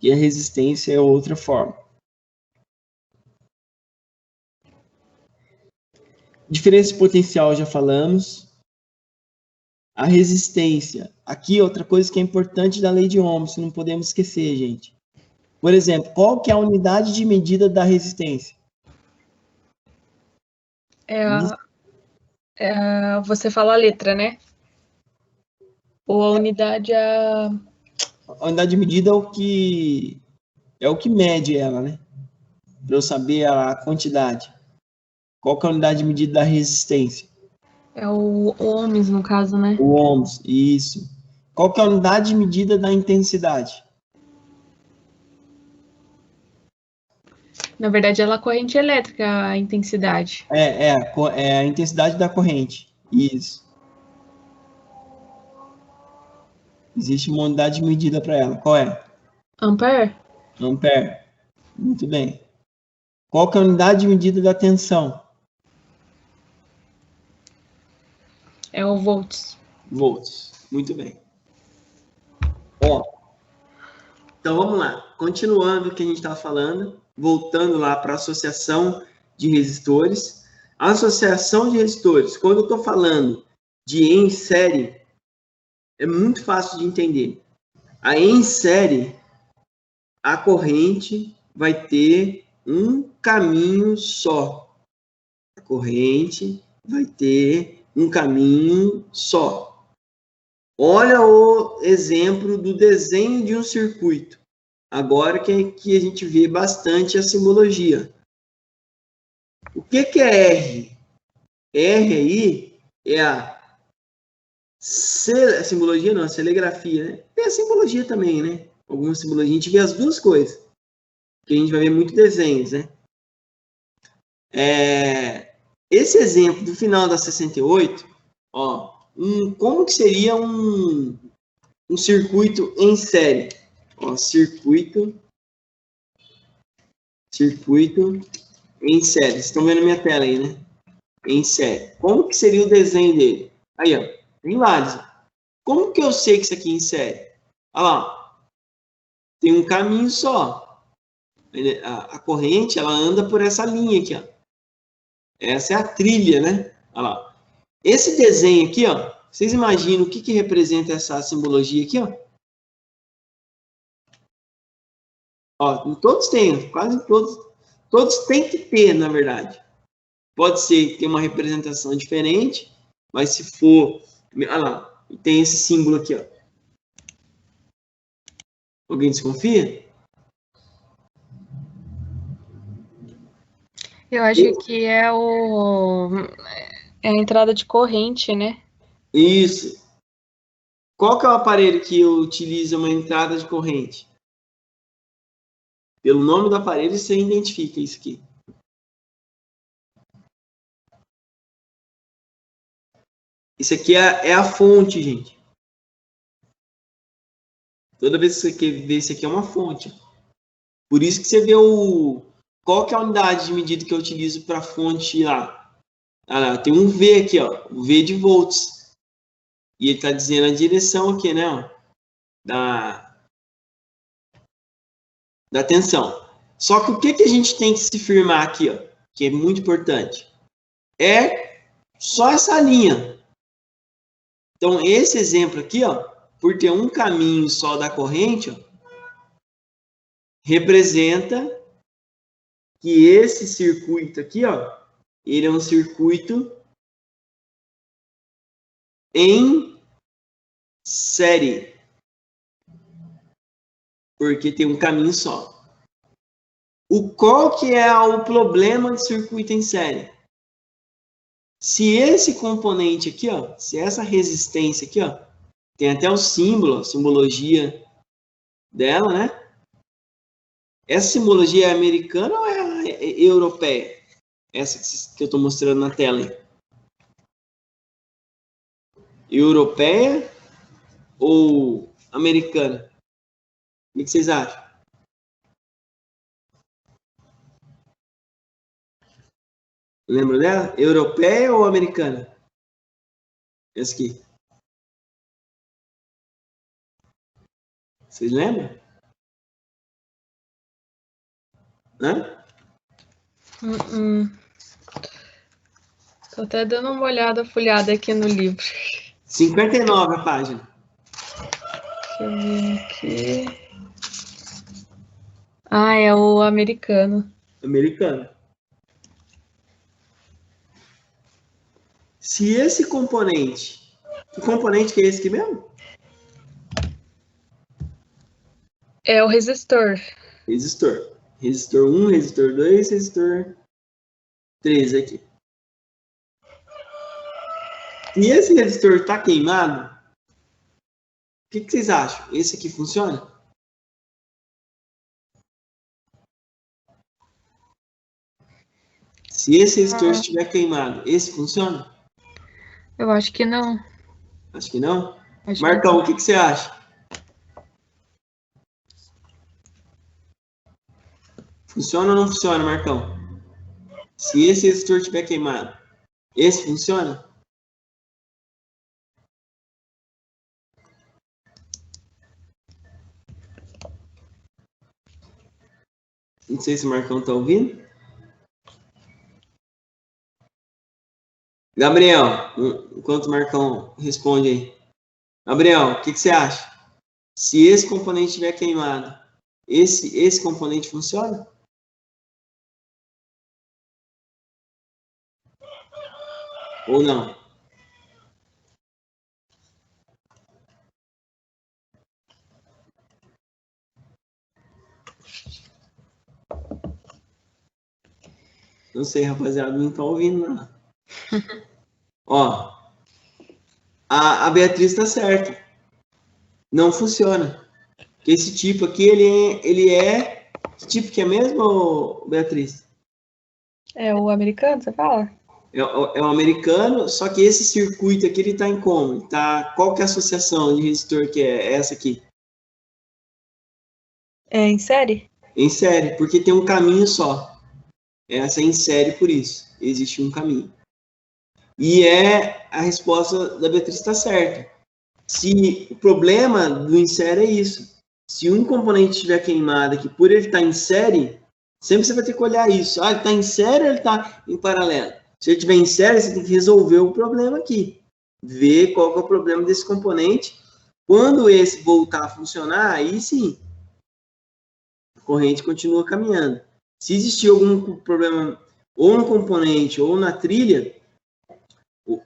[SPEAKER 1] E a resistência é outra fórmula. Diferença de potencial, já falamos. A resistência. Aqui, outra coisa que é importante da lei de Ohms, que não podemos esquecer, gente. Por exemplo, qual que é a unidade de medida da resistência?
[SPEAKER 3] Você fala a letra, né? Ou a unidade
[SPEAKER 1] A unidade de medida é o que mede ela, né? Para eu saber a quantidade. Qual que é a unidade de medida da resistência?
[SPEAKER 3] É o ohms, no caso, né?
[SPEAKER 1] O ohms, isso. Qual que é a unidade de medida da intensidade?
[SPEAKER 3] Na verdade, ela é a corrente elétrica, a intensidade.
[SPEAKER 1] É a intensidade da corrente. Isso. Existe uma unidade de medida para ela. Qual é?
[SPEAKER 3] Ampere?
[SPEAKER 1] Ampere. Muito bem. Qual que é a unidade de medida da tensão?
[SPEAKER 3] É o volts.
[SPEAKER 1] Volts. Muito bem. Ó. Então, vamos lá. Continuando o que a gente estava falando, voltando lá para a associação de resistores. A associação de resistores, quando eu estou falando de em série, é muito fácil de entender. A em série, a corrente vai ter um caminho só. A corrente vai ter um caminho só. Olha o exemplo do desenho de um circuito. Agora que a gente vê bastante a simbologia. O que é R? R aí é a simbologia, não, a celegrafia, né? Tem a simbologia também, né? Alguma simbologia, a gente vê as duas coisas. Que a gente vai ver muito desenhos, né? Esse exemplo do final da 68, ó, como que seria um circuito em série? Ó, circuito em série. Vocês estão vendo minha tela aí, né? Em série. Como que seria o desenho dele? Aí, ó, tem vários. Como que eu sei que isso aqui é em série? Olha lá, tem um caminho só. A corrente, ela anda por essa linha aqui, ó. Essa é a trilha, né? Olha lá. Esse desenho aqui, ó, vocês imaginam o que que representa essa simbologia aqui, ó? Ó, todos têm, quase todos. Todos têm que ter, na verdade. Pode ser que tenha uma representação diferente, mas se for... Olha lá, tem esse símbolo aqui, ó. Alguém desconfia?
[SPEAKER 3] Eu acho que aqui é a entrada de corrente, né?
[SPEAKER 1] Isso. Qual que é o aparelho que utiliza uma entrada de corrente? Pelo nome do aparelho, você identifica isso aqui. Isso aqui é a fonte, gente. Toda vez que você vê isso aqui é uma fonte. Por isso que você vê qual que é a unidade de medida que eu utilizo para a fonte lá. Ah, lá. Tem um V aqui, ó. O V de volts. E ele está dizendo a direção aqui, né? Ó, da tensão. Só que o que a gente tem que se firmar aqui, ó, que é muito importante, é só essa linha. Então, esse exemplo aqui, ó, por ter um caminho só da corrente, ó, representa que esse circuito aqui, ó, ele é um circuito em série. Porque tem um caminho só. Qual que é o problema do circuito em série? Se esse componente aqui, ó, se essa resistência aqui, ó, tem até o símbolo, a simbologia dela, né? Essa simbologia é americana ou é europeia? Essa que eu estou mostrando na tela aí. Europeia ou americana? O que vocês acham? Lembra dela? Europeia ou americana? Essa aqui. Vocês lembram? Hã?
[SPEAKER 3] Tô até dando uma olhada, folhada aqui no livro.
[SPEAKER 1] 59 a página.
[SPEAKER 3] Deixa eu ver aqui. Ah, é o americano.
[SPEAKER 1] Americano. Se esse componente... Que componente que é esse aqui mesmo?
[SPEAKER 3] É o resistor.
[SPEAKER 1] Resistor. Resistor 1, resistor 2, resistor 3 aqui. E esse resistor está queimado, o que vocês acham? Esse aqui funciona? Se esse resistor estiver queimado, esse funciona?
[SPEAKER 3] Eu acho que não.
[SPEAKER 1] Acho que não.
[SPEAKER 3] Acho
[SPEAKER 1] Marcão,
[SPEAKER 3] que
[SPEAKER 1] o que você acha? Funciona ou não funciona, Marcão? Se esse resistor estiver queimado, esse funciona? Não sei se o Marcão está ouvindo. Gabriel, enquanto o Marcão responde aí. Gabriel, o que você acha? Se esse componente estiver queimado, esse componente funciona? Ou não? Não sei, rapaziada, não tá ouvindo não. Ó, a Beatriz tá certa. Não funciona. Porque esse tipo aqui, ele é... Que tipo que é mesmo, Beatriz?
[SPEAKER 3] é o americano, você fala?
[SPEAKER 1] É o americano, só que esse circuito aqui, ele tá em como? Qual que é a associação de resistor que é essa aqui?
[SPEAKER 3] É em série?
[SPEAKER 1] Em série, porque tem um caminho só. Essa é em série por isso. Existe um caminho. E a resposta da Beatriz está certa. Se o problema do em série é isso. Se um componente estiver queimado aqui, por ele estar em série, sempre você vai ter que olhar isso. Ah, ele está em série ou ele está em paralelo? Se ele estiver em série, você tem que resolver o problema aqui. Ver qual que é o problema desse componente. Quando esse voltar a funcionar, aí sim, a corrente continua caminhando. Se existir algum problema ou no componente ou na trilha,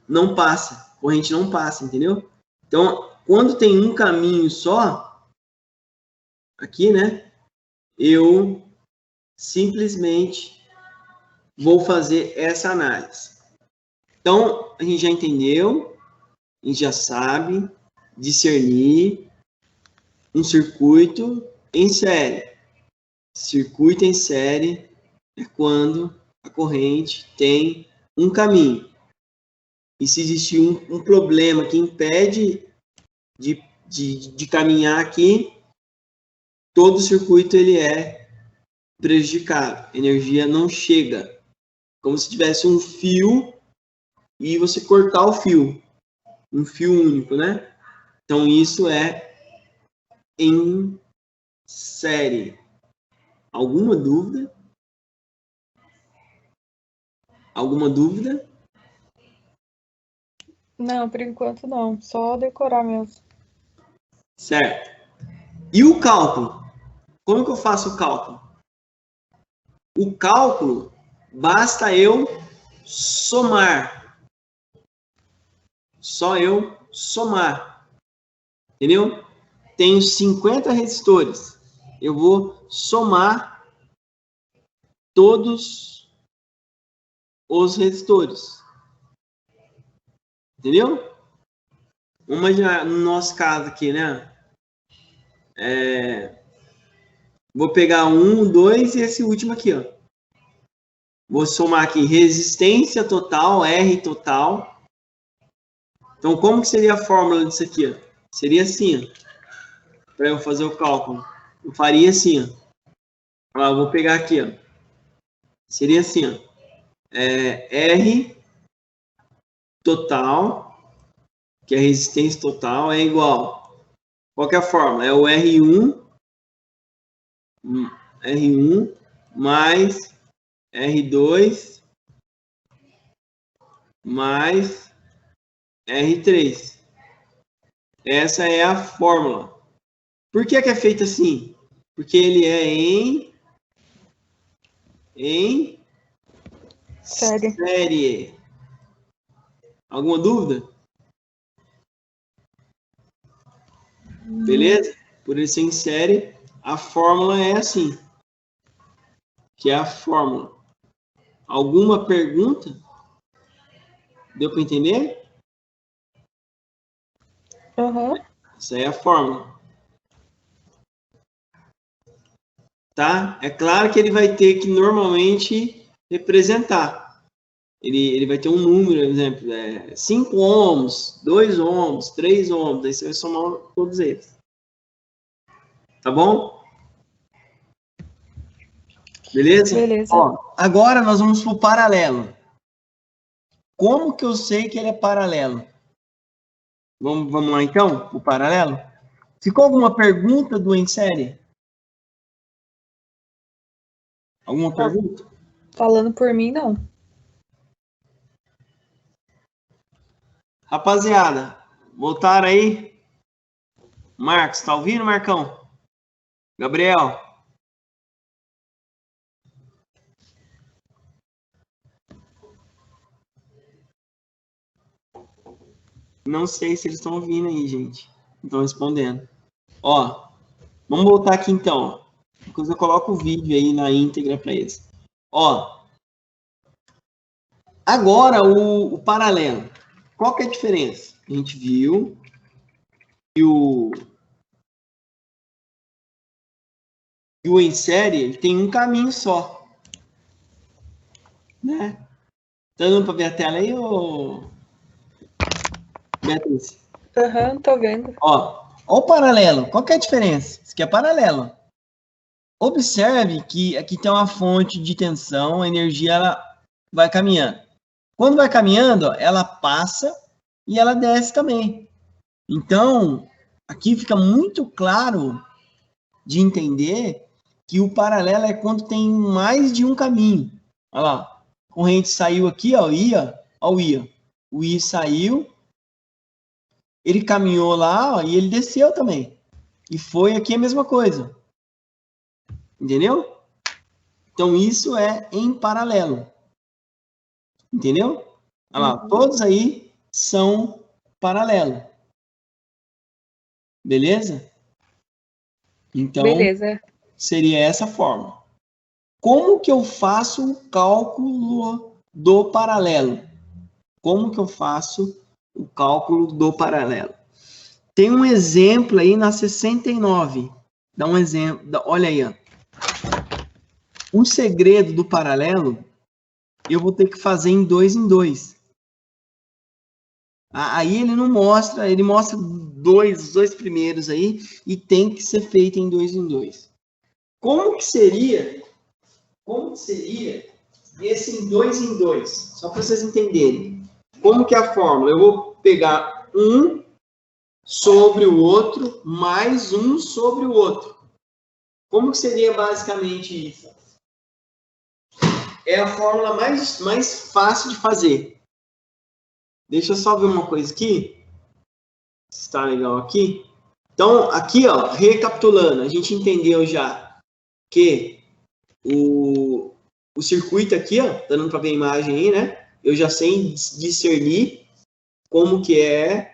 [SPEAKER 1] não passa. A corrente não passa, entendeu? Então, quando tem um caminho só, aqui, né, eu simplesmente vou fazer essa análise. Então, a gente já entendeu, a gente já sabe discernir um circuito em série. Circuito em série é quando a corrente tem um caminho. E se existir um problema que impede de caminhar aqui, todo o circuito ele é prejudicado. A energia não chega. Como se tivesse um fio e você cortar o fio. Um fio único, né? Então, isso é em série. Alguma dúvida? Alguma dúvida?
[SPEAKER 3] Não, por enquanto não. Só decorar mesmo.
[SPEAKER 1] Certo. E o cálculo? Como que eu faço o cálculo? O cálculo, basta eu somar. Só eu somar. Entendeu? Tenho 50 resistores. Eu vou somar todos os resistores. Entendeu? Vamos imaginar no nosso caso aqui, né? Vou pegar 1, 2 e esse último aqui, ó. Vou somar aqui resistência total, R total. Então, como que seria a fórmula disso aqui, ó? Seria assim, ó. Para eu fazer o cálculo. Eu faria assim, ó. Eu vou pegar aqui, ó. Seria assim, ó. R total, que é a resistência total, é igual. Qual que é a fórmula? É o R1 mais R2 mais R3. Essa é a fórmula. Por que é feito assim? Porque ele é em série. Alguma dúvida? Beleza? Por ele ser em série, a fórmula é assim. Que é a fórmula. Alguma pergunta? Deu para entender?
[SPEAKER 3] Uhum.
[SPEAKER 1] Essa é a fórmula. Tá? É claro que ele vai ter que normalmente representar. Ele vai ter um número, por exemplo, 5 ohms, 2 ohms, 3 ohms, aí você vai somar todos eles. Tá bom? Beleza?
[SPEAKER 3] Beleza.
[SPEAKER 1] Ó, agora nós vamos para o paralelo. Como que eu sei que ele é paralelo? Vamos lá então, o paralelo? Ficou alguma pergunta do em série? Alguma pergunta?
[SPEAKER 3] Falando por mim, não.
[SPEAKER 1] Rapaziada, voltaram aí? Marcos, tá ouvindo, Marcão? Gabriel? Não sei se eles estão ouvindo aí, gente. Não estão respondendo. Ó, vamos voltar aqui então. Depois eu coloco o vídeo aí na íntegra para eles. Ó, agora o paralelo. Qual que é a diferença? A gente viu que o em série ele tem um caminho só. Né? Tá dando para ver a tela aí, ô Beatriz?
[SPEAKER 3] Aham, tô vendo.
[SPEAKER 1] Ó o paralelo. Qual que é a diferença? Isso aqui é paralelo. Observe que aqui tem uma fonte de tensão, a energia ela vai caminhando. Quando vai caminhando, ela passa e ela desce também. Então, aqui fica muito claro de entender que o paralelo é quando tem mais de um caminho. Olha lá, a corrente saiu aqui, ó, ia, ó, o ia. O I saiu, ele caminhou lá, ó, e ele desceu também. E foi aqui a mesma coisa. Entendeu? Então, isso é em paralelo. Entendeu? Olha lá, todos aí são paralelo. Beleza? Então,
[SPEAKER 3] Beleza.
[SPEAKER 1] seria essa forma. Como que eu faço o cálculo do paralelo? Como que eu faço o cálculo do paralelo? Tem um exemplo aí na 69. Dá um exemplo. Olha aí, ó. O segredo do paralelo, eu vou ter que fazer em 2 em 2. Aí ele não mostra, ele mostra os dois primeiros aí, e tem que ser feito em 2 em 2. Como que seria esse em 2 em 2? Só para vocês entenderem. Como que é a fórmula? Eu vou pegar um sobre o outro, mais um sobre o outro. Como que seria basicamente isso? É a fórmula mais fácil de fazer. Deixa eu só ver uma coisa aqui. Está legal aqui. Então, aqui, ó, recapitulando, a gente entendeu já que o circuito aqui, ó, tá dando para ver a imagem aí, né? Eu já sei discernir como que é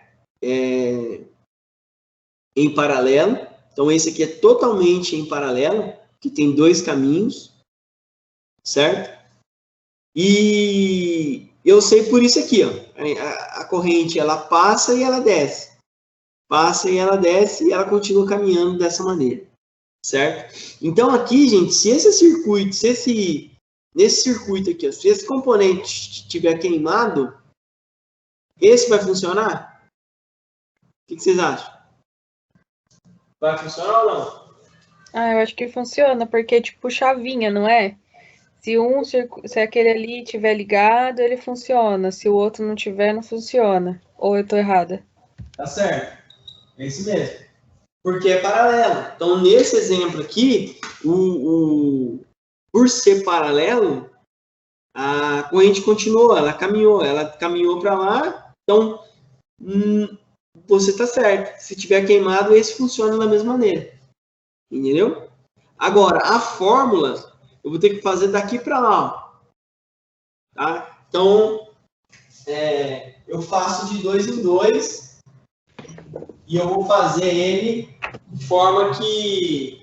[SPEAKER 1] em paralelo. Então, esse aqui é totalmente em paralelo, que tem 2 caminhos, certo? E eu sei por isso aqui, ó, a corrente, ela passa e ela desce. Passa e ela desce e ela continua caminhando dessa maneira, certo? Então, aqui, gente, se esse circuito, nesse circuito aqui, ó, se esse componente estiver queimado, esse vai funcionar? O que vocês acham? Vai funcionar ou não?
[SPEAKER 3] Eu acho que funciona, porque é tipo chavinha, não é? Se aquele ali tiver ligado, ele funciona. Se o outro não tiver, não funciona. Ou eu tô errada?
[SPEAKER 1] Tá certo. É isso mesmo. Porque é paralelo. Então, nesse exemplo aqui, por ser paralelo, a corrente continuou, ela caminhou para lá. Então, você está certo. Se tiver queimado, esse funciona da mesma maneira. Entendeu? Agora, a fórmula, eu vou ter que fazer daqui para lá. Tá? Então, eu faço de 2 em 2 e eu vou fazer ele de forma que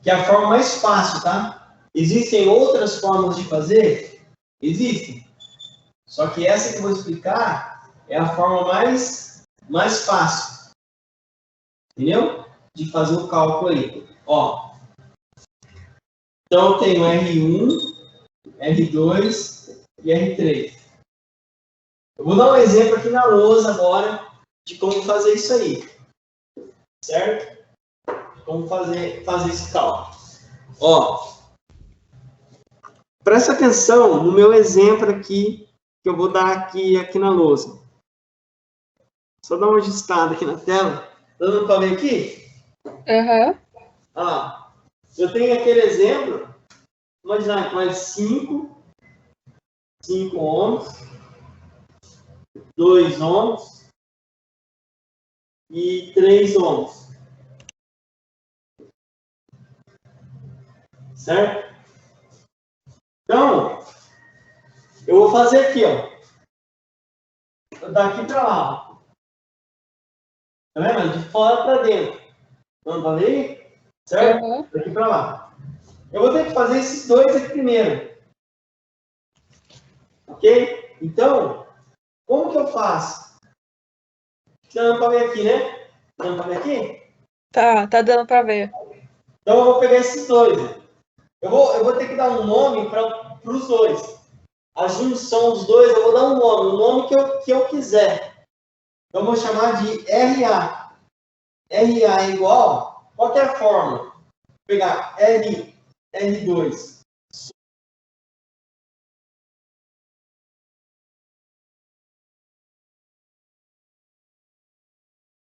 [SPEAKER 1] é a forma mais fácil, tá? Existem outras formas de fazer? Existem. Só que essa que eu vou explicar é a forma mais fácil. Entendeu? De fazer o cálculo aí. Ó. Então, eu tenho R1, R2 e R3. Eu vou dar um exemplo aqui na lousa agora de como fazer isso aí. Certo? Como fazer esse cálculo. Ó. Presta atenção no meu exemplo aqui, que eu vou dar aqui na lousa. Só dar uma ajustada aqui na tela. Tá dando para ver aqui?
[SPEAKER 3] Aham.
[SPEAKER 1] Olha lá. Eu tenho aquele exemplo. Imaginar que mais 5 ohms, 2 ohms e 3 ohms. Certo? Então, eu vou fazer aqui, ó. Daqui para lá. Tá vendo? De fora para dentro. Vamos fazer? Certo?
[SPEAKER 3] Uhum.
[SPEAKER 1] Daqui para lá. Eu vou ter que fazer esses dois aqui primeiro. Ok? Então, como que eu faço? Tá dando para ver aqui, né? Tá dando para ver aqui?
[SPEAKER 3] Tá dando pra ver.
[SPEAKER 1] Então, eu vou pegar esses dois. Eu vou ter que dar um nome para os dois. A junção dos dois, eu vou dar um nome. O nome que eu quiser. Então, eu vou chamar de RA. RA é igual... Qual que é a fórmula? Vou pegar R2